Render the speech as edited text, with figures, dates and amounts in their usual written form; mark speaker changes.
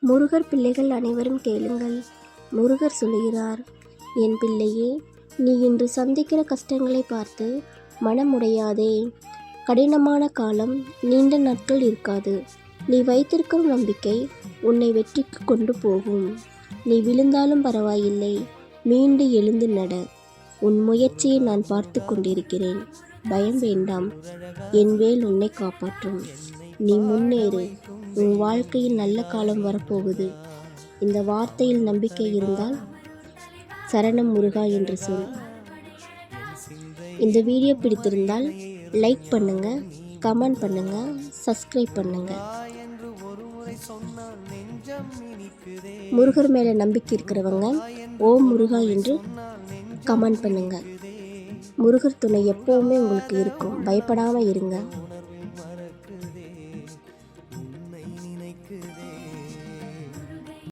Speaker 1: முருகர் பிள்ளைகள் அனைவரும் கேளுங்கள். முருகர் சொல்லுகிறார், என் பிள்ளையே, நீ இன்று சந்திக்கிற கஷ்டங்களை பார்த்து மனமுடையாதே. கடினமான காலம் நீண்ட நாட்கள் இருக்காது. நீ வைத்திருக்கும் நம்பிக்கை உன்னை வெற்றிக்கு கொண்டு போகும். நீ விழுந்தாலும் பரவாயில்லை, மீண்டு எழுந்து நட. உன் முயற்சியை நான் பார்த்து கொண்டிருக்கிறேன். பயம் வேண்டாம், என் வேல் உன்னை காப்பாற்றும். நீ முன்னேறு, உன் வாழ்க்கையில் நல்ல காலம் வரப்போகுது. இந்த வார்த்தையில் நம்பிக்கை இருந்தால் சரணம் முருகா என்று சொல். இந்த வீடியோ பிடித்திருந்தால் லைக் பண்ணுங்க, கமெண்ட் பண்ணுங்க, சப்ஸ்கிரைப் பண்ணுங்க. முருகர் மேல நம்பிக்கை இருக்கிறவங்க ஓம் முருகா என்று கமெண்ட் பண்ணுங்க. முருகர் துணை எப்பவுமே உங்களுக்கு இருக்கும். பயப்படாம இருங்க.